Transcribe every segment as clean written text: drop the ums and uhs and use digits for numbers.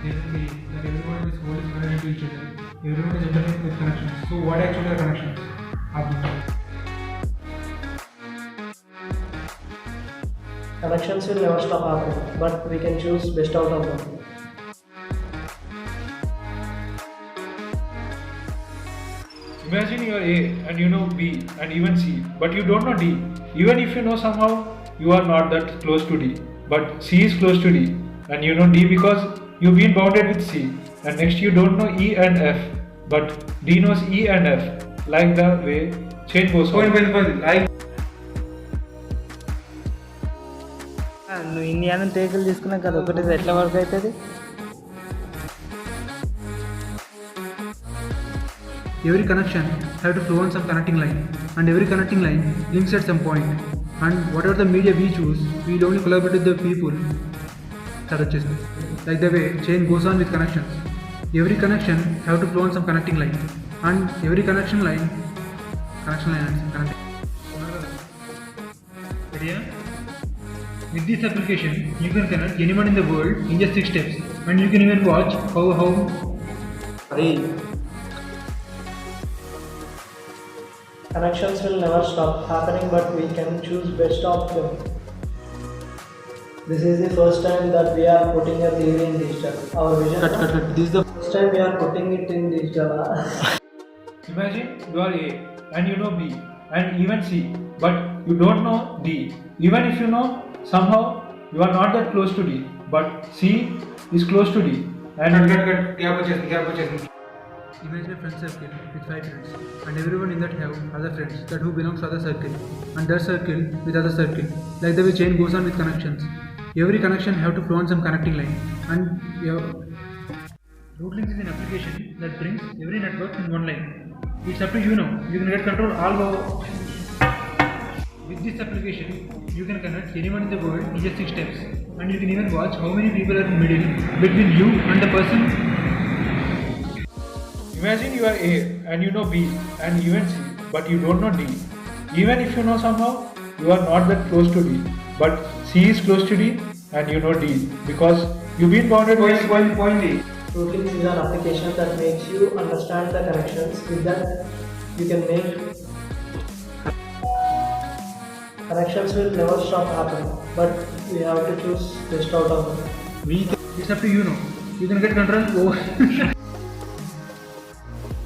Basically, that everyone in this world is connected to each other. Everyone is interconnected with connections. So what actually are connections? Connections will never stop happening, but we can choose best out of them. Imagine you are A and you know B and even C, but you don't know D. Even if you know somehow, you are not that close to D. But C is close to D, and you know D because you've been bounded with C. And next you don't know E and F, but D knows E and F, like the way chain goes on. నువ్వు ఇన్ని అన్నం టేకులు తీసుకున్నావు కదా ఒకటి ఎట్లా work అవుతుంది? Every connection have to flow on some connecting line, and every connecting line links at some point. And whatever the media we choose, we'll only collaborate with the people that are chosen. Like the way chain goes on with connections. Every connection have to flow on some connecting line, and every connection line connecting. Ready? With this application, you can connect anyone in the world in just 6 steps, and you can even watch how. Connections will never stop happening, but we can choose best of them. This is the first time that we are putting a theory in digital. Our vision. Cut. This is the First time we are putting it in digital. Imagine you are A and you know B and even C, but you don't know D. Even if you know, somehow you are not that close to D, but C is close to D. And Imagine a friend circle with 5 friends, and everyone in that have other friends that who belongs to other circle, and that circle with other circle. Like the way chain goes on with connections. Every connection have to flow on some connecting line, and Root Links is an application that brings every network in one line. It's up to you now. You can get control all over. With this application, you can connect anyone in the world in just 6 steps, and you can even watch how many people are in the middle between you and the person. Imagine you are A and you know B and even C, but you don't know D. Even if you know somehow, you are not that close to D, but C is close to D and you know D because you've been bounded with point D. Root Links is an application that makes you understand the connections. With that, you can make connections will never stop happening, but we have to choose best out of them. It's up to you now. You can get control over.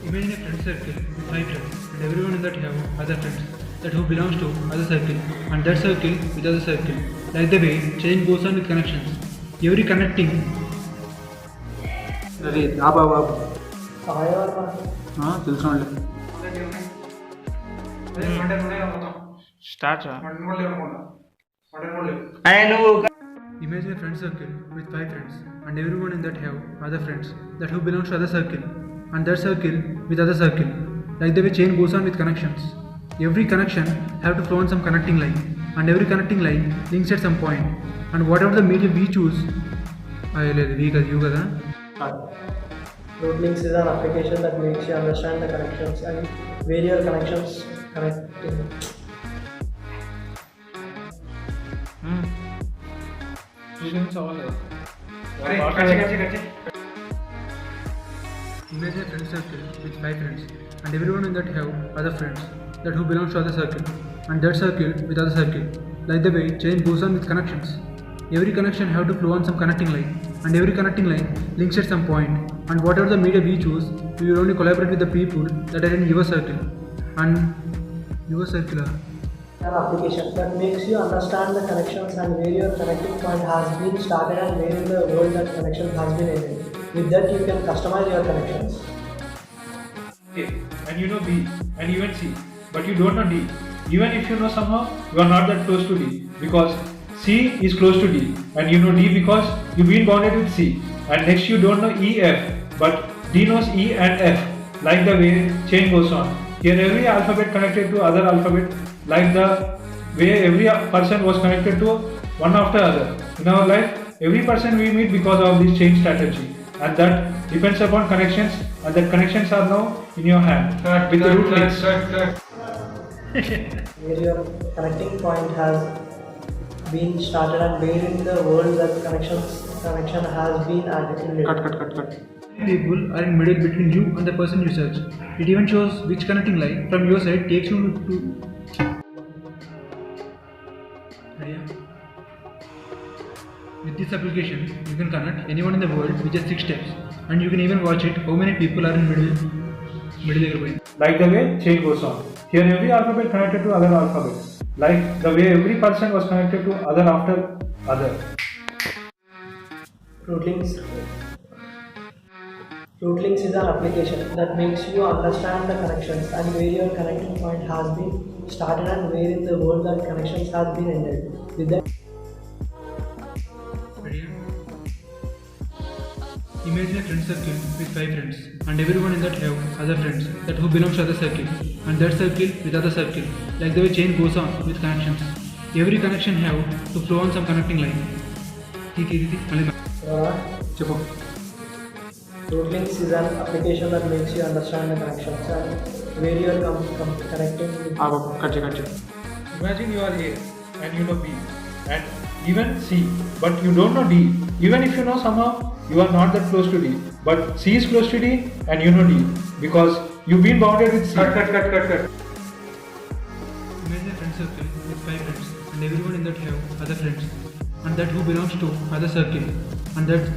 Imagine a friend circle with 5 friends, and everyone in that have other friends that who belongs to other circle, and that circle with other circle. Like the way chain goes on with connections. Every connecting. Start Imagine a friend circle with 5 friends, and everyone in that have other friends that who belongs to other circle, and that circle with other circle. Like the way chain goes on with connections. Every connection have to flow on some connecting line, and every connecting line links at some point. And whatever the medium we choose, Root Links is an application that makes you understand the connections and where your connections connecting. Imagine a friend circle with 5 friends, and everyone in that have other friends that who belongs to other circle, and that circle with other circle. Like the way chain goes on with connections. Every connection have to flow on some connecting line, and every connecting line links at some point. And whatever the media we choose, we will only collaborate with the people that are in your circle. And your circle. An application that makes you understand the connections and where your connecting point has been started and where in the world that connection has been ended. With that, you can customize your connections. A and you know B and even C, but you don't know D. Even if you know somehow, you are not that close to D because C is close to D and you know D because you've been bounded with C. And next you don't know E, F, but D knows E and F, like the way chain goes on. Here every alphabet connected to other alphabet, like the way every person was connected to one after other. In our life, every person we meet because of this chain strategy, and that depends upon connections, and the connections are now in your hand with the root links. Where your connecting point has been started and where in the world that connection has been ended. Cut. People are in middle between you and the person you search. It even shows which connecting line from your side takes you to. Idea? With this application, you can connect anyone in the world with just 6 steps, and you can even watch it how many people are in middle. Like the way chain goes on. Here every alphabet connected to other alphabet. Like the way every person was connected to other after other. Rootlinks is an application that makes you understand the connections and where your connecting point has been started and where in the world that connections has been ended. With that, Imagine a friend circle with 5 friends, and everyone in that have other friends that who belongs to other circle, and that circle with other circle. Like the way chain goes on with connections. Every connection have to flow on some connecting line. Chepo. Rootlinks is an application that makes you understand the connections and where you are connecting with. Imagine you are A and you know B and even C, but you don't know D. Even if you know somehow you are not that close to D, but C is close to D and you know D because you've been bounded with C. Cut. Imagine a friend circle with 5 friends, and everyone in that have other friends, and that who belongs to other circle, and that.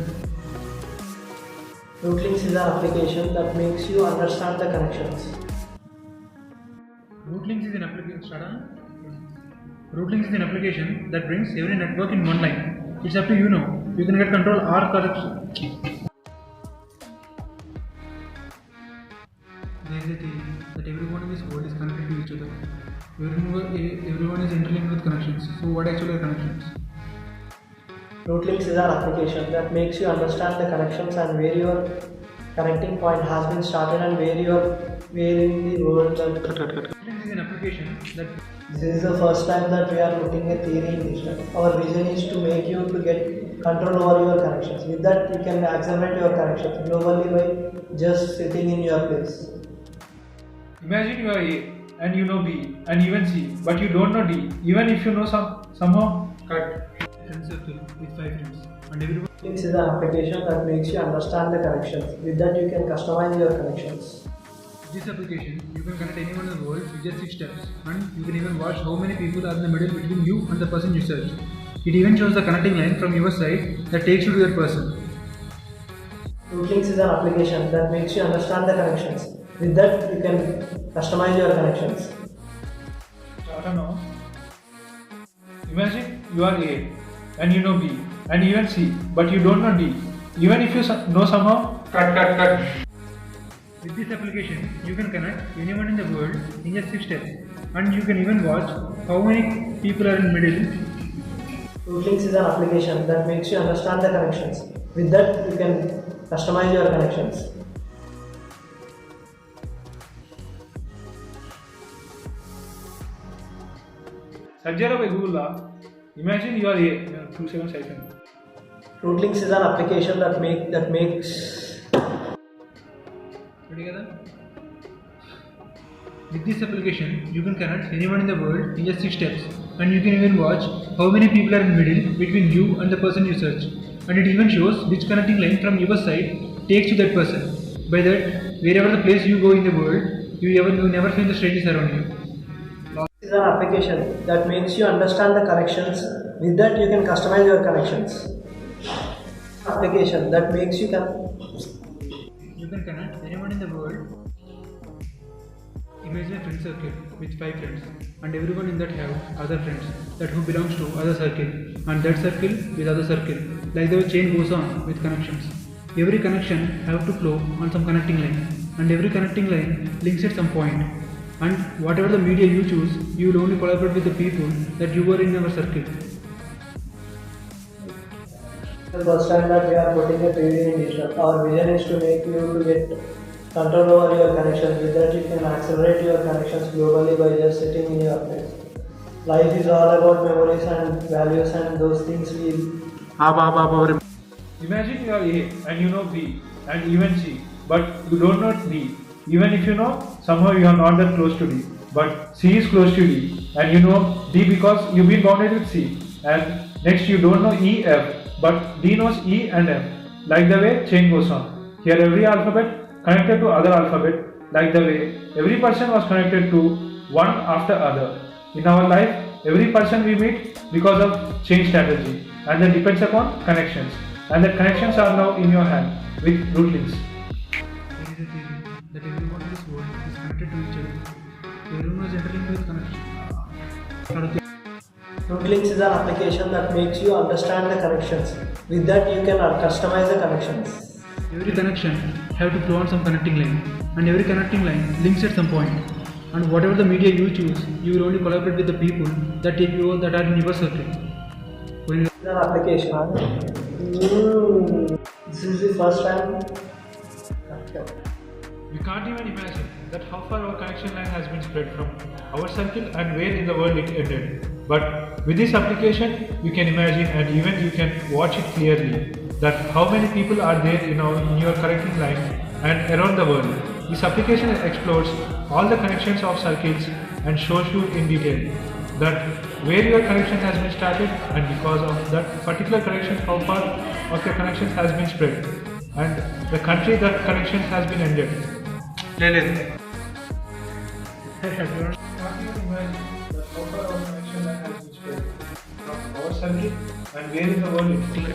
Rootlinks is an application that makes you understand the connections. Rootlinks is an application that brings every network in one line. It's up to you now. You can get control or correct. There is a theory that everyone in this world is connected to each other. Everyone is interlinked with connections. So what actually are connections? Rootlinks is an application that makes you understand the connections and where your connecting point has been started and where in the world that. Rootlinks is an application that. This is the first time that we are putting a theory in digital. Our vision is to make you to get control over your connections. With that, you can accelerate your connections globally by just sitting in your place. Imagine you are A and you know B and even C, but you don't know D. Even if you know somehow. Cut. Friend circle with 5 friends, and everyone. Rootlinks is an application that makes you understand the connections. With that, you can customize your connections. With this application, you can connect anyone in the world with just 6 steps, and you can even watch how many people are in the middle between you and the person you search. It even shows the connecting line from your side that takes you to that person. Rootlinks is an application that makes you understand the connections. With that, you can customize your connections. I don't know. Imagine you are A and you know B and even C, but you don't know D. Even if you know somehow. Cut. With this application, you can connect anyone in the world in just 6 steps, and you can even watch how many people are in middle. Rootlinks is an application that makes you understand the connections. With that, you can customize your connections. Sajjara by Google. Imagine you are A. 2 seconds. Rootlinks is an application that makes. Together. With this application, you can connect anyone in the world in just 6 steps, and you can even watch how many people are in middle between you and the person you search, and it even shows which connecting line from your side takes to that person. By that, wherever the place you go in the world, you never feel the strangers around you. This is an application that makes you understand the connections. With that, you can customize your connections. Application that makes you You can connect anyone in the world. Imagine a friend circle with 5 friends, and everyone in that have other friends that who belongs to other circle, and that circle with other circle. Like the chain goes on with connections. Every connection have to flow on some connecting line, and every connecting line links at some point. And whatever the media you choose, you will only collaborate with the people that you are in our circle. The first time that we are putting a theory in digital. Our vision is to make you to get control over your connections. With that, you can accelerate your connections globally by just sitting in your place. Life is all about memories and values, and those things will. Imagine you are A and you know B and even C, but you don't know D. Even if you know, somehow you are not that close to D. But C is close to D and you know D because you've been bounded with C. and next you don't know E, F, but D knows E and F, like the way chain goes on. Here every alphabet connected to other alphabet, like the way every person was connected to one after other. In our life, every person we meet because of chain strategy, and that depends upon connections, and the connections are now in your hand with root links. There is a theory that everyone in this world is connected to each other. Everyone is interlinked with connection. Root links is an application that makes you understand the connections. With that, you can customize the connections. Every connection have to flow on some connecting line, and every connecting line links at some point. And whatever the media you choose, you will only collaborate with the people that are in your circle. When This is an application. This is the first time. We can't even imagine that how far our connection line has been spread from our circle and where in the world it ended. But with this application, you can imagine and even you can watch it clearly that how many people are there in your connecting line and around the world. This application explores all the connections of circles and shows you in detail that where your connection has been started and because of that particular connection how far of your connections has been spread and the country that connection has been ended. And where in the world it is.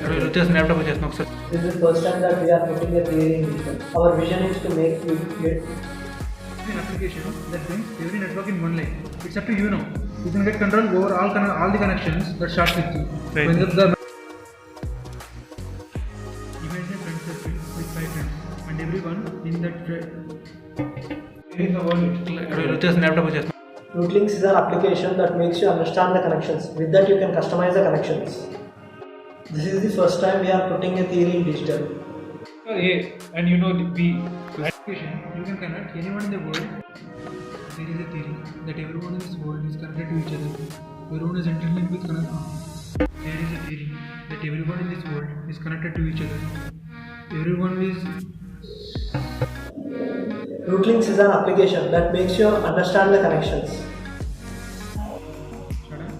This is the first time that we are putting a theory in digital. Our vision is to make you get an application that brings every network in one line. It's up to you now. You can get control over all the connections that starts with you. Right. When the imagine a friend circle with 5 friends, and everyone in that Where in the world it is. Root links is an application that makes you understand the connections. With that, you can customize the connections. This is the first time we are putting a theory in digital. A and you know the B. application, you can connect anyone in the world. There is a theory that everyone in this world is connected to each other. Everyone is interlinked with connection. There is a theory that everyone in this world is connected to each other. Everyone is. Root links is an application that makes you understand the connections. Shut up.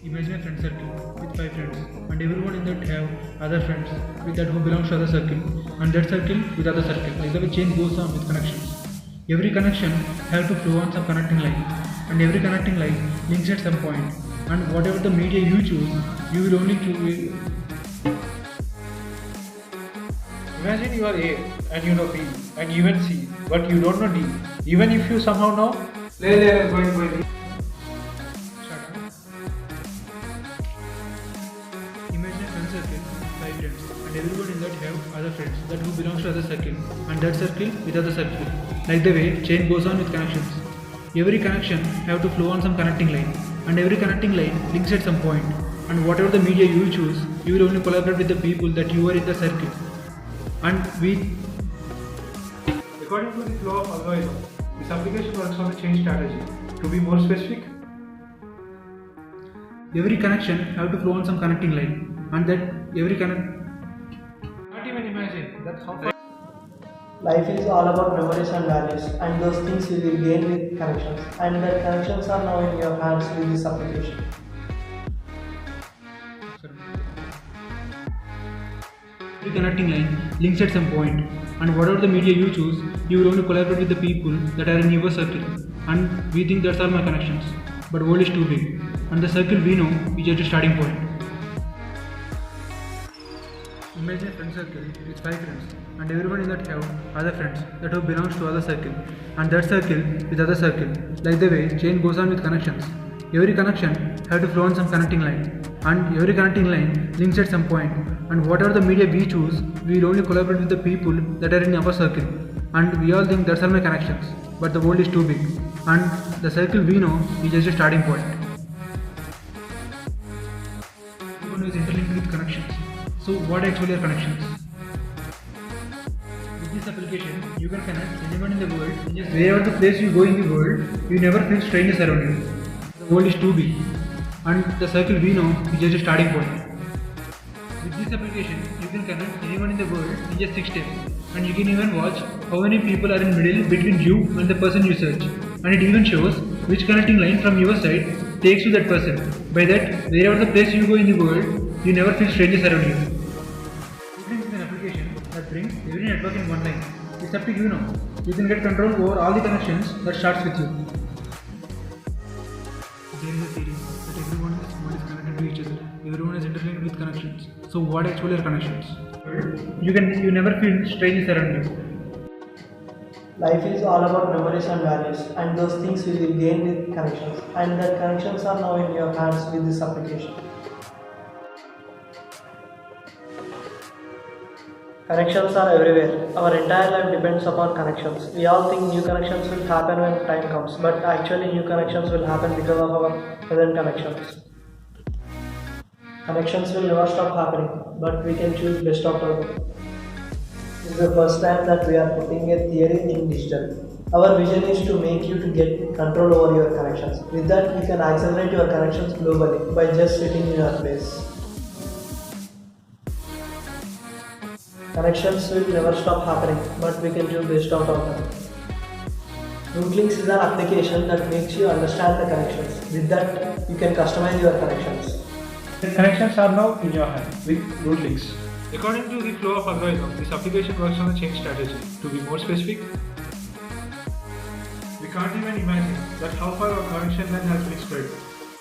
Imagine a friend circle with 5 friends, and everyone in that have other friends with that who belongs to other circle, and that circle with other circle. Like the way chain goes on with connections. Every connection have to flow on some connecting line, and every connecting line links at some point. And whatever the media you choose, you will only choose. Imagine you are A and you know B and even C, but you don't know D. Even if you somehow know. Shut up. Imagine a friend circle, 5 friends, and everyone in that have other friends that who belongs to other circle, and that circle with other circle. Like the way chain goes on with connections. Every connection have to flow on some connecting line, and every connecting line links at some point. And whatever the media you choose, you will only collaborate with the people that you are in the circle. And According to the flow of algorithm, this application works on the chain strategy. To be more specific, every connection have to flow on some connecting line, and that every can't even imagine that how far. Life is all about memories and values, and those things you will gain with connections. And the connections are now in your hands with this application. Every connecting line links at some point, and whatever the media you choose, you will only collaborate with the people that are in your circle. And we think that's all my connections, but world is too big, and the circle we know is just a starting point. Imagine a friend circle with 5 friends, and everyone in that have other friends that who belongs to other circle, and that circle with other circle. Like the way chain goes on with connections. Every connection have to flow on some connecting line, and every connecting line links at some point. And whatever the media we choose, we will only collaborate with the people that are in our circle. And we all think that's all my connections, but the world is too big, and the circle we know is just a starting point. Everyone is interlinked with connections. So what actually are connections? With this application, you can connect anyone in the world. Just wherever the place you go in the world, you never feel strangers around you. The world is too big, and the circle we know is just a starting point. With this application, you can connect anyone in the world in just 6 steps, and you can even watch how many people are in middle between you and the person you search, and it even shows which connecting line from your side takes you that person. By that, wherever the place you go in the world, you never feel strangers around you. Netflix is an application that brings every network in one line. It's up to you now. You can get control over all the connections that starts with you. There is a theory that everyone in this world is connected to each other. Everyone is interlinked with connections. So what actually are connections? You never feel strangers around you. Life is all about memories and values, and those things will be gained with connections. And that connections are now in your hands with this application. Connections are everywhere. Our entire life depends upon connections. We all think new connections will happen when time comes, but actually new connections will happen because of our present connections. Connections will never stop happening, but we can choose best of our. This is the first time that we are putting a theory in digital. Our vision is to make you to get control over your connections. With that, you can accelerate your connections globally by just sitting in your place. Connections will never stop happening, but we can do best out of them. Rootlinks is an application that makes you understand the connections. With that, you can customize your connections. The connections are now in your hand with Rootlinks. According to the flow of algorithm, this application works on a chain strategy. To be more specific, we can't even imagine that how far our connection line has been spread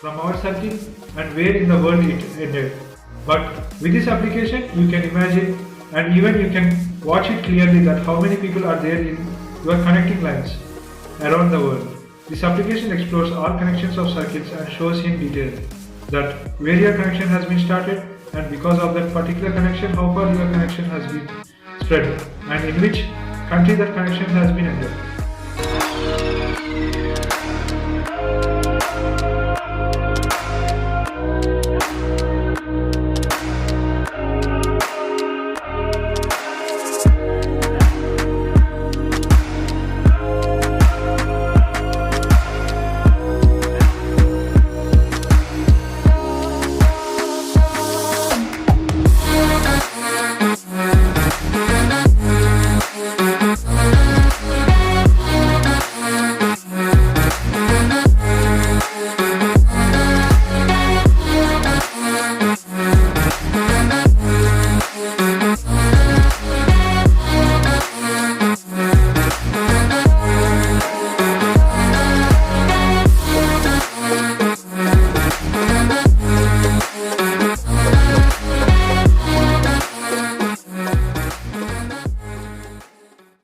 from our circle and where in the world it ended. But with this application, you can imagine and even you can watch it clearly that how many people are there in your connecting lines around the world. This application explores all connections of circuits and shows in detail that where your connection has been started and because of that particular connection how far your connection has been spread and in which country that connection has been ended.